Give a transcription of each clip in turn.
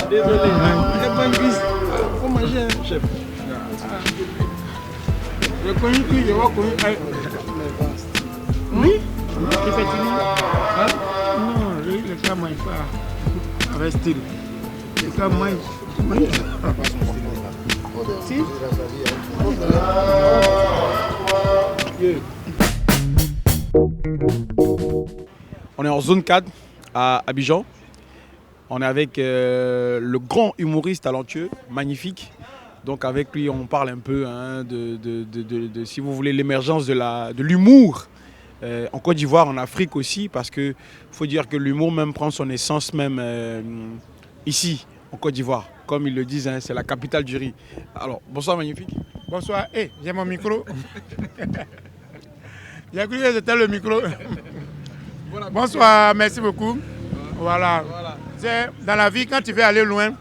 Désolé, il faut manger, chef. Je connais plus, je vois connaître. Oui, effectivement. Hein? Non, les gars ne mangent pas avec style. Les gars mangent. Si? On est en zone 4 à Abidjan. On est avec le grand humoriste talentueux, magnifique. Donc avec lui, on parle un peu de si vous voulez, l'émergence de l'humour en Côte d'Ivoire, en Afrique aussi, parce qu'il faut dire que l'humour même prend son essence même ici, en Côte d'Ivoire. Comme ils le disent, hein, c'est la capitale du riz. Alors, bonsoir magnifique. Bonsoir. Hey, j'ai mon micro. J'ai cru que c'était le micro. Bonsoir, merci beaucoup. Voilà. Dans la vie, quand tu veux aller loin,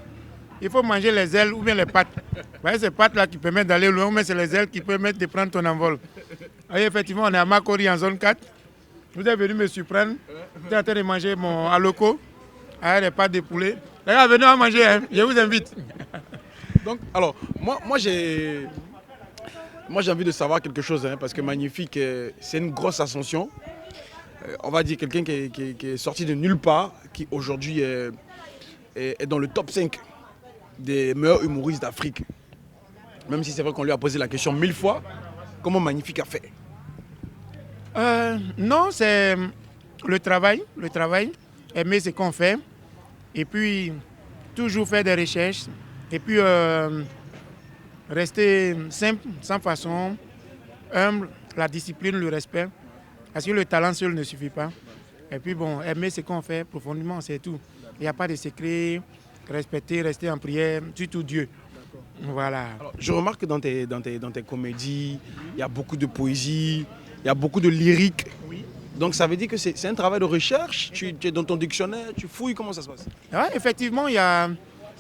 il faut manger les ailes ou bien les pattes. Vous voyez, ces pattes-là qui permettent d'aller loin, mais c'est les ailes qui permettent de prendre ton envol. Vous voyez, effectivement, on est à Makori en zone 4. Vous êtes venu me surprendre. Vous êtes en train de manger mon aloco avec les pâtes de poulet. Les gars, venez en manger, hein. Je vous invite. Donc, alors, moi j'ai envie de savoir quelque chose, hein, parce que Magnifique, c'est une grosse ascension. On va dire quelqu'un qui est sorti de nulle part, qui aujourd'hui est dans le top 5 des meilleurs humoristes d'Afrique. Même si c'est vrai qu'on lui a posé la question 1000 fois, comment Magnifique a fait? Non, c'est le travail, aimer ce qu'on fait, et puis toujours faire des recherches, et puis rester simple, sans façon, humble, la discipline, le respect, parce que le talent seul ne suffit pas. Et puis bon, aimer ce qu'on fait profondément, c'est tout. Il n'y a pas de secret, respecter, rester en prière, surtout Dieu. Voilà. Alors, je remarque que dans tes comédies, il y a beaucoup de poésie, il y a beaucoup de lyrique. Oui. Donc ça veut dire que c'est un travail de recherche, tu es dans ton dictionnaire, tu fouilles, comment ça se passe? Ouais, effectivement, il y a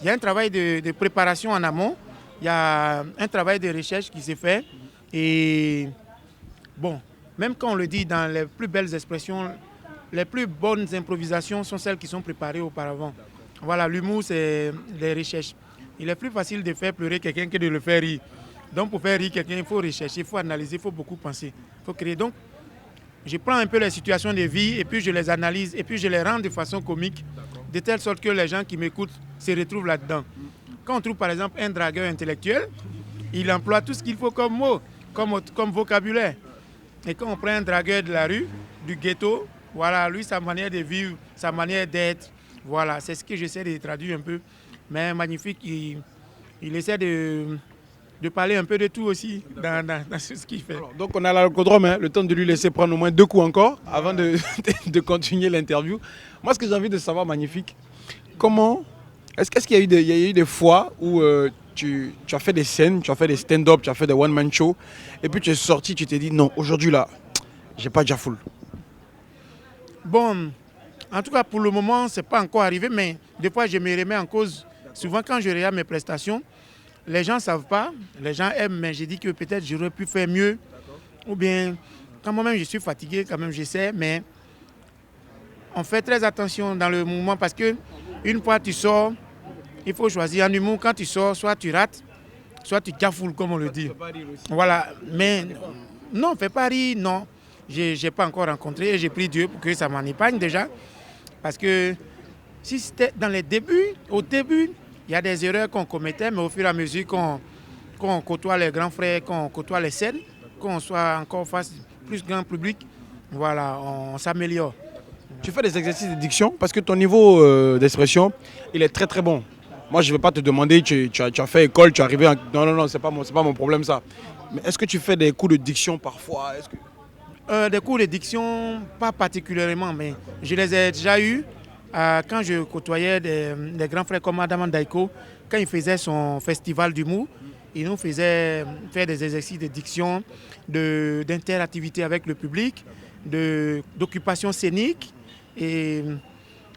un travail de préparation en amont, il y a un travail de recherche qui s'est fait. Et bon, même quand on le dit dans les plus belles expressions, les plus bonnes improvisations sont celles qui sont préparées auparavant. Voilà, l'humour, c'est les recherches. Il est plus facile de faire pleurer quelqu'un que de le faire rire. Donc pour faire rire quelqu'un, il faut rechercher, il faut analyser, il faut beaucoup penser, il faut créer. Donc je prends un peu les situations de vie et puis je les analyse et puis je les rends de façon comique, de telle sorte que les gens qui m'écoutent se retrouvent là-dedans. Quand on trouve par exemple un dragueur intellectuel, il emploie tout ce qu'il faut comme mot, comme vocabulaire. Et quand on prend un dragueur de la rue, du ghetto, voilà, lui, sa manière de vivre, sa manière d'être, voilà, c'est ce que j'essaie de traduire un peu. Mais Magnifique, il essaie de parler un peu de tout aussi dans ce qu'il fait. Alors, donc on a l'alcodrome, hein, le temps de lui laisser prendre au moins 2 coups encore avant de continuer l'interview. Moi, ce que j'ai envie de savoir, Magnifique, est-ce qu'il y a eu des fois où tu as fait des scènes, tu as fait des stand-up, tu as fait des one-man show, et puis tu es sorti, tu t'es dit non, aujourd'hui là, j'ai pas déjà full. Bon, en tout cas pour le moment, c'est pas encore arrivé, mais des fois je me remets en cause. Souvent quand je regarde mes prestations, les gens ne savent pas, les gens aiment, mais j'ai dit que peut-être j'aurais pu faire mieux. Ou bien, quand moi-même je suis fatigué, quand même j'essaie, mais on fait très attention dans le mouvement parce que une fois tu sors, il faut choisir un humour. Quand tu sors, soit tu rates, soit tu cafoules, comme on le dit. Voilà, mais non, fais pas rire, non. Je n'ai pas encore rencontré et j'ai prié Dieu pour que ça m'en épargne déjà. Parce que si c'était dans les débuts, au début, il y a des erreurs qu'on commettait, mais au fur et à mesure qu'on côtoie les grands frères, qu'on côtoie les scènes, qu'on soit encore face plus grand public, voilà, on s'améliore. Tu fais des exercices de diction parce que ton niveau d'expression, il est très très bon. Moi, je ne vais pas te demander, tu as fait école, tu es arrivé... Non, ce n'est pas mon problème ça. Mais est-ce que tu fais des coups de diction parfois? Des cours de diction, pas particulièrement, mais je les ai déjà eus quand je côtoyais des grands frères comme Adaman Daiko, quand il faisait son festival d'humour. Il nous faisait faire des exercices de diction, d'interactivité avec le public, d'occupation scénique et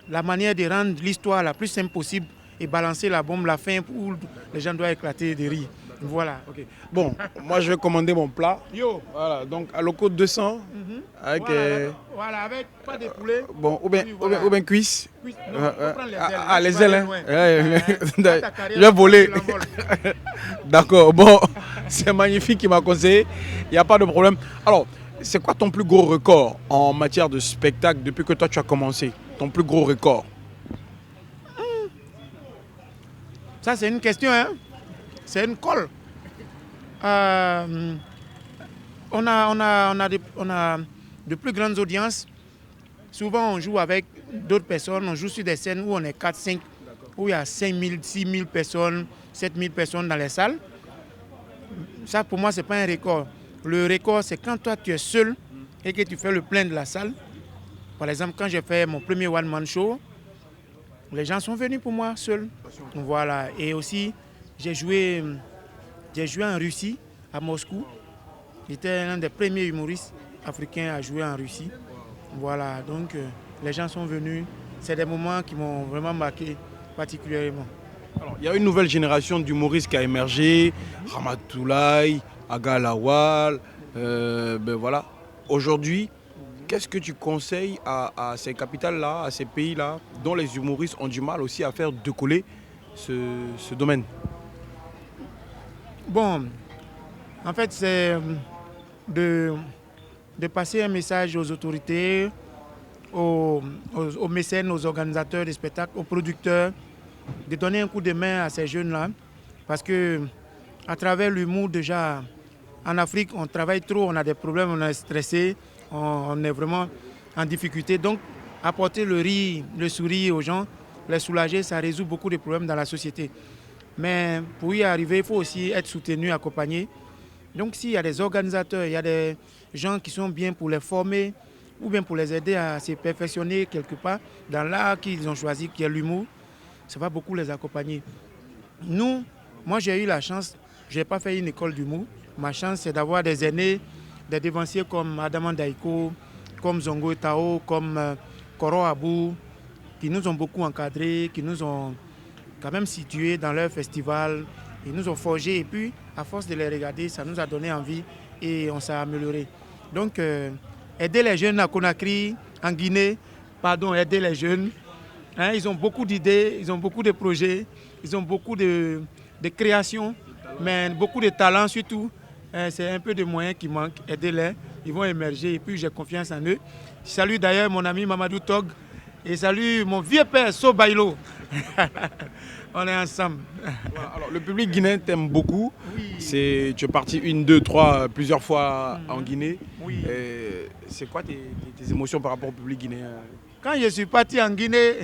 la manière de rendre l'histoire la plus simple possible et balancer la bombe la fin où les gens doivent éclater de rire. Voilà. Ok. Bon, moi je vais commander mon plat. Yo. Voilà, donc à loco 200 avec Voilà, avec pas de poulet. bon ou bien, Oui, voilà. ou bien cuisse. Non, faut prendre les ailes. Ah, Tu les vas ailes. aller Hein. loin. Ouais, Ta carrière, je vais voler. tu l'envoles. D'accord. Bon, c'est magnifique qu'il m'a conseillé. Il n'y a pas de problème. Alors, c'est quoi ton plus gros record en matière de spectacle depuis que toi tu as commencé? Ton plus gros record? Ça, c'est une question, hein? C'est une colle. On a de plus grandes audiences. Souvent, on joue avec d'autres personnes. On joue sur des scènes où on est 4, 5, où il y a 5 000, 6 000 personnes, 7 000 personnes dans les salles. Ça, pour moi, ce n'est pas un record. Le record, c'est quand toi, tu es seul et que tu fais le plein de la salle. Par exemple, quand j'ai fait mon premier one-man show, les gens sont venus pour moi seuls. Voilà. Et aussi, j'ai joué en Russie, à Moscou. J'étais l'un des premiers humoristes africains à jouer en Russie. Voilà, donc les gens sont venus. C'est des moments qui m'ont vraiment marqué particulièrement. Alors, il y a une nouvelle génération d'humoristes qui a émergé. Ramatoulaye, Aga Lawal, ben voilà. Aujourd'hui, qu'est-ce que tu conseilles à ces capitales-là, à ces pays-là, dont les humoristes ont du mal aussi à faire décoller ce domaine? Bon, en fait, c'est de passer un message aux autorités, aux mécènes, aux organisateurs des spectacles, aux producteurs, de donner un coup de main à ces jeunes-là. Parce que à travers l'humour, déjà, en Afrique, on travaille trop, on a des problèmes, on est stressé, on est vraiment en difficulté. Donc, apporter le rire, le sourire aux gens, les soulager, ça résout beaucoup de problèmes dans la société. Mais pour y arriver, il faut aussi être soutenu, accompagné. Donc s'il y a des organisateurs, il y a des gens qui sont bien pour les former ou bien pour les aider à se perfectionner quelque part dans l'art qu'ils ont choisi, qui est l'humour, ça va beaucoup les accompagner. Moi j'ai eu la chance, je n'ai pas fait une école d'humour. Ma chance c'est d'avoir des aînés, des devanciers comme Adaman Daiko, comme Zongo Tao, comme Koro Abou, qui nous ont beaucoup encadrés, qui nous ont quand même situés dans leur festival. Ils nous ont forgés et puis, à force de les regarder, ça nous a donné envie et on s'est amélioré. Donc, aider les jeunes à Conakry, en Guinée, aider les jeunes. Hein, ils ont beaucoup d'idées, ils ont beaucoup de projets, ils ont beaucoup de créations, mais beaucoup de talents surtout. C'est un peu de moyens qui manquent, aidez-les, ils vont émerger et puis j'ai confiance en eux. Je salue d'ailleurs mon ami Mamadou Tog et salue mon vieux père Sobailo. On est ensemble. Alors, le public guinéen t'aime beaucoup. Oui. Tu es parti 1, 2, 3 plusieurs fois en Guinée. Oui. C'est quoi tes émotions par rapport au public guinéen? Quand je suis parti en Guinée,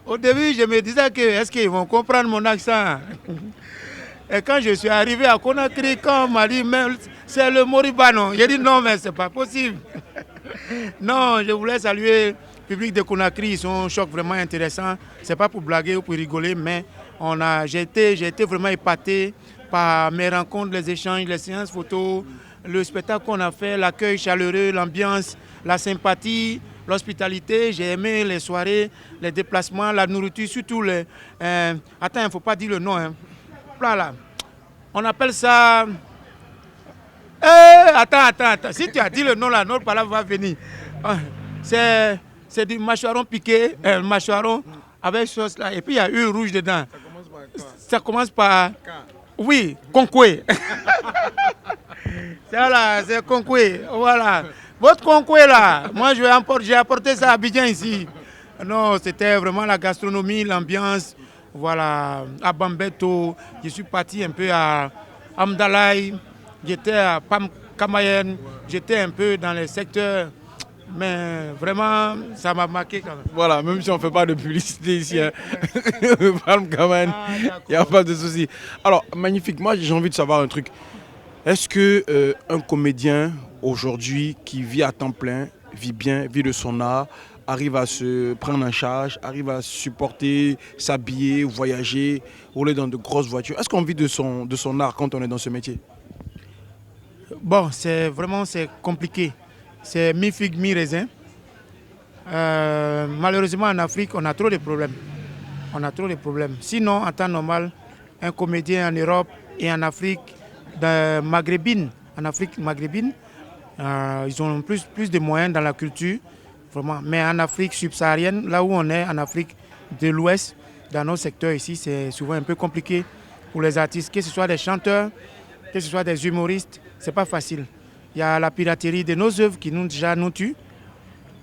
au début, je me disais que est-ce qu'ils vont comprendre mon accent? Et quand je suis arrivé à Conakry, quand on m'a dit, mais c'est le Moribano, j'ai dit non, mais c'est pas possible. Non, je voulais saluer le public de Conakry, ils sont un choc vraiment intéressant. C'est pas pour blaguer ou pour rigoler, mais j'ai été vraiment épaté par mes rencontres, les échanges, les séances photos, le spectacle qu'on a fait, l'accueil chaleureux, l'ambiance, la sympathie, l'hospitalité. J'ai aimé les soirées, les déplacements, la nourriture, surtout les... attends, il ne faut pas dire le nom. Hein. Là. On appelle ça... Attends. Si tu as dit le nom, là, notre parole va venir. C'est du mâchoiron piqué, mâchoiron avec sauce là. Et puis il y a huile rouge dedans. Ça commence par... Oui, concoué. C'est concoué. Voilà. Votre concoué là, moi j'ai apporté ça à Abidjan ici. Non, c'était vraiment la gastronomie, l'ambiance. Voilà, à Bambeto, je suis parti un peu à Amdalaï, j'étais à Pam Kamayen, j'étais un peu dans les secteurs, mais vraiment, ça m'a marqué quand même. Voilà, même si on ne fait pas de publicité ici, hein. Pam Kamayen, il n'y a pas de souci. Alors, magnifique, moi j'ai envie de savoir un truc. Est-ce que un comédien aujourd'hui qui vit à temps plein, vit bien, vit de son art, arrive à se prendre en charge, arrive à supporter, s'habiller, voyager, rouler dans de grosses voitures? Est-ce qu'on vit de son art quand on est dans ce métier? Bon, c'est compliqué. C'est mi-figue, mi-raisin. Malheureusement, en Afrique, on a trop de problèmes. On a trop de problèmes. Sinon, en temps normal, un comédien en Europe et en Afrique maghrébine, ils ont plus de moyens dans la culture, vraiment. Mais en Afrique subsaharienne, là où on est, en Afrique de l'Ouest, dans nos secteurs ici, c'est souvent un peu compliqué pour les artistes, que ce soit des chanteurs, que ce soit des humoristes, c'est pas facile. Il y a la piraterie de nos œuvres qui déjà nous tue.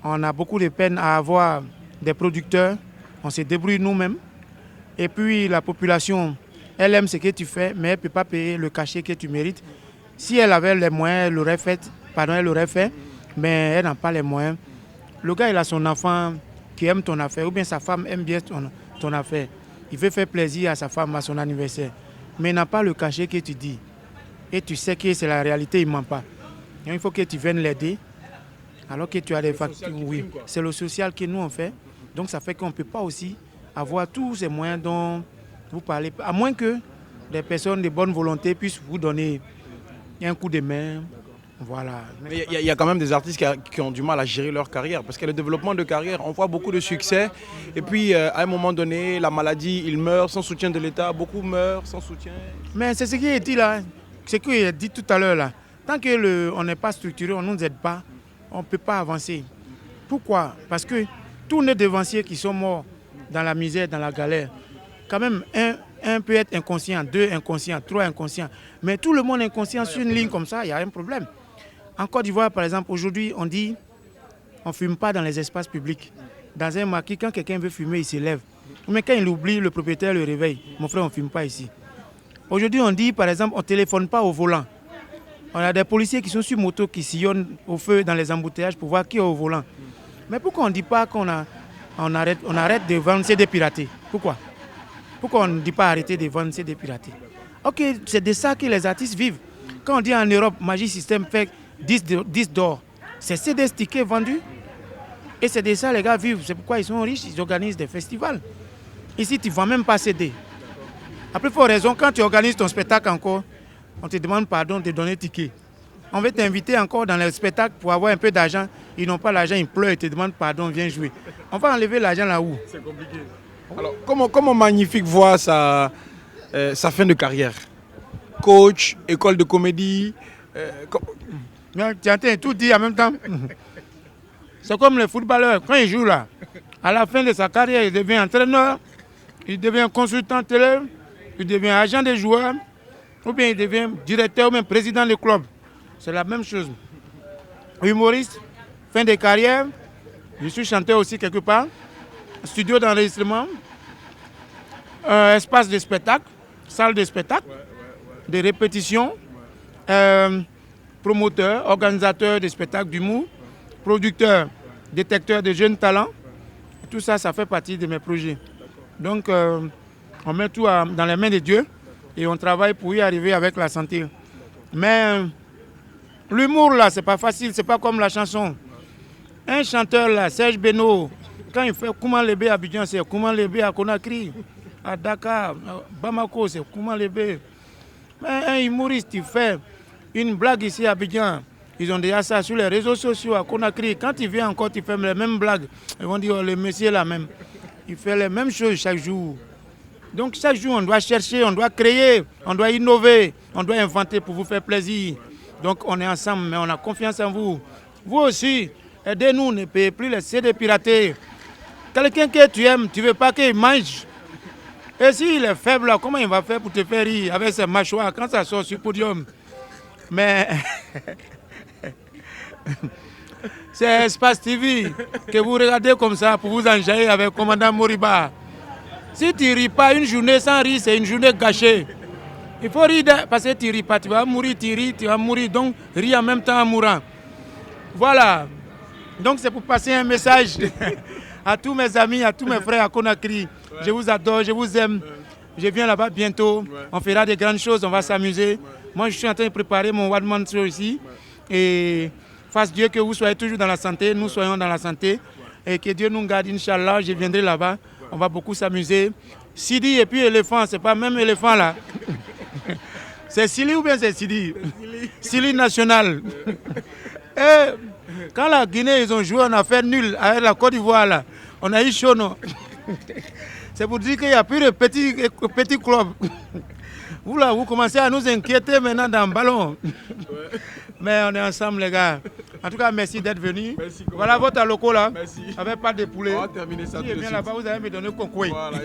On a beaucoup de peine à avoir des producteurs, on se débrouille nous-mêmes. Et puis la population, elle aime ce que tu fais, mais elle ne peut pas payer le cachet que tu mérites. Si elle avait les moyens, elle l'aurait fait, mais elle n'a pas les moyens. Le gars, il a son enfant qui aime ton affaire, ou bien sa femme aime bien ton affaire. Il veut faire plaisir à sa femme à son anniversaire, mais il n'a pas le cachet que tu dis. Et tu sais que c'est la réalité, il ne ment pas. Donc, il faut que tu viennes l'aider, alors que tu as des factures. Oui, c'est le social que nous on fait. Donc ça fait qu'on ne peut pas aussi avoir tous ces moyens dont vous parlez, à moins que des personnes de bonne volonté puissent vous donner un coup de main. Voilà. Mais il y a quand même des artistes qui ont du mal à gérer leur carrière, parce que le développement de carrière, on voit beaucoup de succès, et puis à un moment donné, la maladie, ils meurent sans soutien de l'État, beaucoup meurent sans soutien. Mais c'est ce qui est dit là, ce qui est dit tout à l'heure là. Tant qu'on n'est pas structuré, on ne nous aide pas, on ne peut pas avancer. Pourquoi? Parce que tous nos devanciers qui sont morts dans la misère, dans la galère, quand même, un peut être inconscient, deux inconscients, trois inconscients. Mais tout le monde inconscient sur une ligne comme ça, il y a un problème. En Côte d'Ivoire, par exemple, aujourd'hui, on dit on ne fume pas dans les espaces publics. Dans un maquis, quand quelqu'un veut fumer, il se lève. Mais quand il oublie, le propriétaire le réveille. Mon frère, on ne fume pas ici. Aujourd'hui, on dit, par exemple, on ne téléphone pas au volant. On a des policiers qui sont sur moto, qui sillonnent au feu dans les embouteillages pour voir qui est au volant. Mais pourquoi on ne dit pas qu'on arrête de vendre CD piratés? Pourquoi on ne dit pas arrêter de vendre CD piratés? Ok, c'est de ça que les artistes vivent. Quand on dit en Europe, Magic System fait 10 d'or, c'est CD stickers vendus. Et c'est de ça les gars vivent. C'est pourquoi ils sont riches, ils organisent des festivals. Ici, tu ne vends même pas CD. Après, il faut raison, quand tu organises ton spectacle encore, on te demande pardon de donner ticket. On veut t'inviter encore dans le spectacle pour avoir un peu d'argent. Ils n'ont pas l'argent, ils pleurent, ils te demandent pardon, viens jouer. On va enlever l'argent là où? C'est compliqué. Alors, comment Magnifique voit sa fin de carrière? Coach, école de comédie. Tu entends tout dire en même temps. C'est comme les footballeurs, quand ils jouent là, à la fin de sa carrière, il devient entraîneur, il devient consultant télé, il devient agent des joueurs, ou bien il devient directeur ou même président du club. C'est la même chose. Humoriste, fin de carrière, je suis chanteur aussi quelque part, studio d'enregistrement, espace de spectacle, salle de spectacle, de répétition, promoteur, organisateur de spectacles d'humour, producteur, détecteur de jeunes talents. Tout ça, ça fait partie de mes projets. Donc, on met tout dans les mains de Dieu et on travaille pour y arriver avec la santé. Mais l'humour, là, c'est pas facile, c'est pas comme la chanson. Un chanteur, là, Serge Beno, quand il fait Kouman Lébé à Abidjan, c'est Kouman Lébé à Conakry, à Dakar, à Bamako, c'est Kouman Lébé. Mais un humoriste, il fait une blague ici à Abidjan. Ils ont déjà ça sur les réseaux sociaux à Conakry. Quand il vient encore, il fait les mêmes blagues. Ils vont dire, oh, le monsieur là même. Il fait les mêmes choses chaque jour. Donc chaque jour, on doit chercher, on doit créer, on doit innover, on doit inventer pour vous faire plaisir. Donc on est ensemble, mais on a confiance en vous. Vous aussi, aidez-nous, ne payez plus les CD piratés. Quelqu'un que tu aimes, tu ne veux pas qu'il mange. Et s'il est faible, comment il va faire pour te faire rire avec ses mâchoires quand ça sort sur le podium? Mais c'est Espace TV que vous regardez comme ça pour vous enjailler avec le commandant Moriba. Si tu ne ris pas une journée sans rire, c'est une journée gâchée. Il faut rire parce que tu ne ris pas, tu vas mourir, tu ris, tu vas mourir. Donc, ris en même temps en mourant. Voilà. Donc, c'est pour passer un message à tous mes amis, à tous mes frères à Conakry. Je vous adore, je vous aime. Je viens là-bas bientôt. On fera des grandes choses, on va s'amuser. Moi, je suis en train de préparer mon One Man Show ici. Et fasse Dieu que vous soyez toujours dans la santé, nous soyons dans la santé. Et que Dieu nous garde, Inch'Allah. Je viendrai là-bas. On va beaucoup s'amuser. Sidi et puis éléphant, c'est pas même éléphant là. C'est Sili ou bien c'est Sidi? Sili national. Et quand la Guinée, ils ont joué, on a fait nul avec la Côte d'Ivoire là. On a eu chaud, non? C'est pour dire qu'il n'y a plus de petits clubs. Vous là, vous commencez à nous inquiéter maintenant dans le ballon. Mais on est ensemble les gars. En tout cas, merci d'être venus. Voilà votre loco là. Merci. Avec pas de poulet. On va terminer ça tout de suite. Là-bas, vous allez me donner concours. Voilà,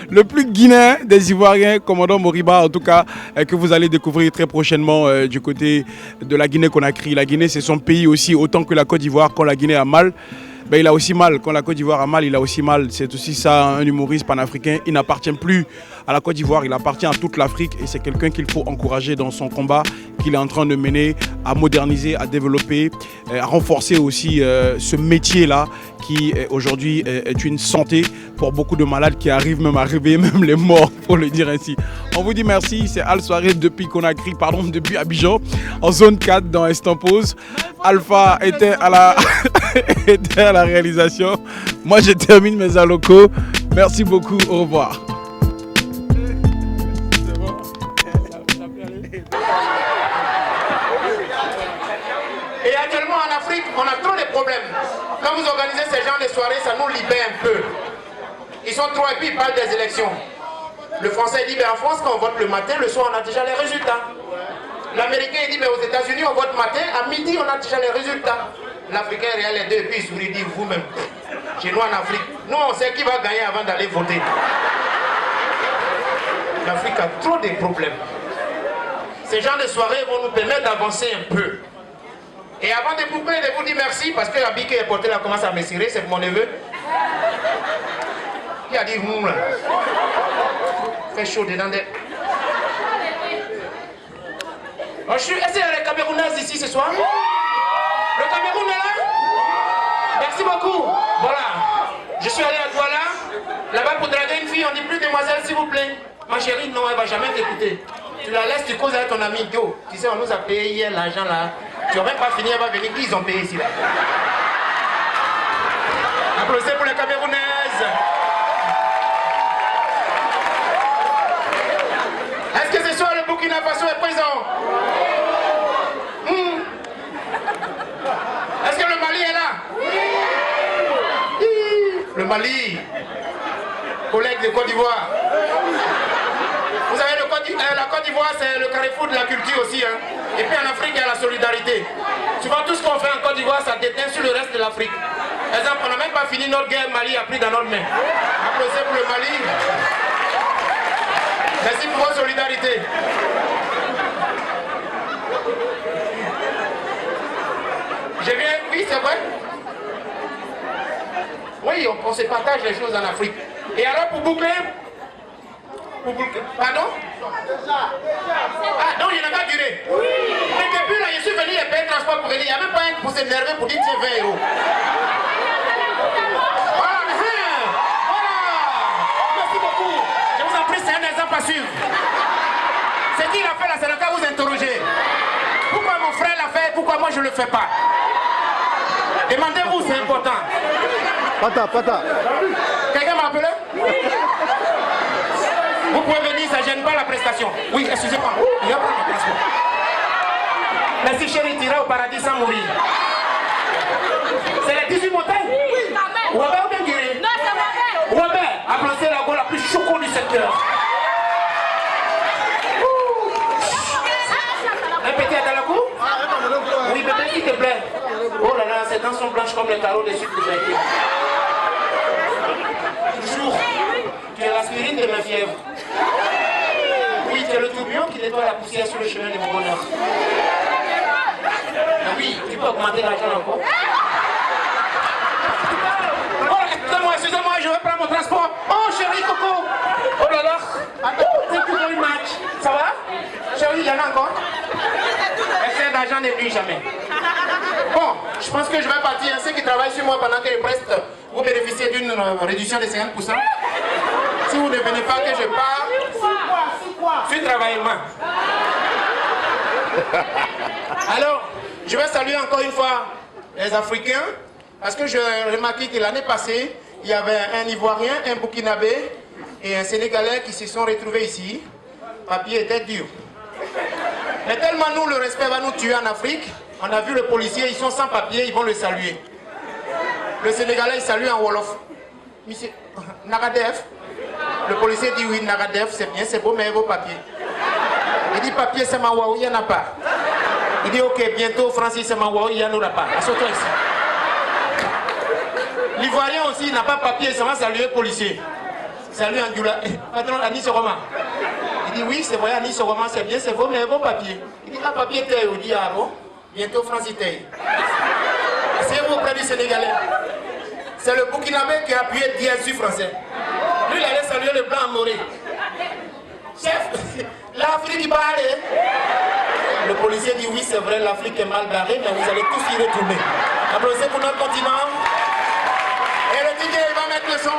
le plus guinéen des Ivoiriens, commandant Moriba, en tout cas, que vous allez découvrir très prochainement du côté de la Guinée-Conakry. La Guinée, c'est son pays aussi, autant que la Côte d'Ivoire. Quand la Guinée a mal, ben, il a aussi mal. Quand la Côte d'Ivoire a mal, il a aussi mal. C'est aussi ça, un humoriste panafricain. Il n'appartient plus à la Côte d'Ivoire, il appartient à toute l'Afrique et c'est quelqu'un qu'il faut encourager dans son combat qu'il est en train de mener, à moderniser, à développer, à renforcer aussi ce métier-là qui aujourd'hui est une santé pour beaucoup de malades qui arrivent même à réveiller même les morts, pour le dire ainsi. On vous dit merci, c'est Al Soirée depuis Conakry, pardon, depuis Abidjan, en zone 4 dans Instant Pause. Alpha était à la réalisation. Moi, je termine mes allocaux. Merci beaucoup, au revoir. Et actuellement en Afrique, on a trop de problèmes. Quand vous organisez ces genres de soirées, ça nous libère un peu. Ils sont trop et puis ils parlent des élections. Le Français dit, ben en France, quand on vote le matin, le soir, on a déjà les résultats. L'Américain dit, ben aux États-Unis, on vote matin, à midi, on a déjà les résultats. L'Africain regarde les deux et puis il sourit, dit, vous-même, chez nous en Afrique, nous on sait qui va gagner avant d'aller voter. L'Afrique a trop de problèmes. Ces genres de soirées vont nous permettre d'avancer un peu. Et avant de boucler, je vous dis merci parce que la bique qui est portée là commence à me cirer, c'est mon neveu. Qui a dit là? Fait chaud dedans des. Oh, est-ce qu'il y a les Camerounaises ici ce soir? Le Cameroun est là? Merci beaucoup. Voilà. Je suis allé à Douala. Là-bas pour draguer une fille, on dit plus demoiselle s'il vous plaît. Ma chérie, non, elle va jamais t'écouter. Tu la laisses, tu causes avec ton ami Go. Tu sais, on nous a payé hier l'argent là. Tu n'as même pas fini, elle va venir. Qui ils ont payé ici là? Applaudissez pour les Camerounaises. Est-ce que ce soir le Burkina Faso est présent? Est-ce que le Mali est là? Le Mali, collègue de Côte d'Ivoire. Vous savez, la Côte d'Ivoire, c'est le carrefour de la culture aussi. Hein. Et puis en Afrique, il y a la solidarité. Souvent, tout ce qu'on fait en Côte d'Ivoire, ça déteint sur le reste de l'Afrique. Par exemple, on n'a même pas fini notre guerre, Mali a pris dans notre main. Applaudissez pour le Mali. Merci pour votre solidarité. Je viens, oui, c'est vrai. Oui, on se partage les choses en Afrique. Et alors, pour boucler, pardon? Ah, donc il n'a pas duré. Oui. Mais depuis là, je suis venu et payer le transport pour venir. Il n'y a même pas un pour s'énerver pour dire tiens 20 euros. Voilà. Merci beaucoup. Je vous en prie, c'est un exemple à suivre. C'est qui l'a fait là, c'est le cas où vous interrogez. Pourquoi mon frère l'a fait, pourquoi moi je ne le fais pas? Demandez-vous, c'est important. Pata. Quelqu'un m'a appelé? Oui. Vous pouvez venir, ça ne gêne pas la prestation. Oui, excusez-moi. Il y a pas de transport. Merci chérie, tira au paradis sans mourir. C'est les 18 montagnes? Oui, Robert ou bien Guiré? Non, c'est Robert. Robert, applaudissez la go la plus choco du secteur. Un petit à la cour? Oui, bébé, s'il te plaît. Oh là là, ses dents sont blanches comme les carreaux des sucres de Jaïki. Toujours, tu es l'aspirine de ma fièvre. Oui, tu es le tourbillon qui nettoie la poussière sur le chemin de mon bonheur. Ah oui, tu peux augmenter l'argent encore. Oh, excusez-moi, je vais prendre mon transport. Oh, chérie Coco. Oh là là. Thank you very much. Ça va? Chérie, il y en a encore? Excès d'argent n'est plus jamais. Bon, je pense que je vais partir. Ceux qui travaillent sur moi pendant que je preste, vous bénéficiez d'une réduction de 50%. si vous ne venez pas que je parle, sur travaillement. Alors, je vais saluer encore une fois les Africains, parce que j'ai remarqué que l'année passée, il y avait un Ivoirien, un Burkinabé et un Sénégalais qui se sont retrouvés ici. Le papier était dur. Mais tellement nous, le respect va nous tuer en Afrique, on a vu le policier, ils sont sans papier, ils vont le saluer. Le Sénégalais, il salue en Wolof. Monsieur Nagadef. Le policier dit oui, Nagadef, c'est bien, c'est beau, mais vos papiers. Il dit papier, c'est ma waouh, il n'y en a pas. Il dit ok, bientôt, Francis, c'est ma waouh, il n'y en aura pas. Assure-toi ici. L'Ivoirien aussi, il n'a pas papier, ça va saluer le policier. Salut Angula. Patron, Anis Roman. Il dit oui, c'est vrai, Anis Roman, c'est bien, c'est beau, mais vos papiers. Il dit, ah, papier t'es, il dit, ah bon, bientôt, Francis t'es. Asseyez-vous auprès du Sénégalais. C'est le Burkinabé qui a appuyé 10 sur français. Lui, il allait saluer le blanc Moré. Chef, l'Afrique est barrée. Le policier dit oui, c'est vrai, l'Afrique est mal barrée, mais vous allez tous y retourner. Applaudissez pour notre continent. Et le DJ, il va mettre le son.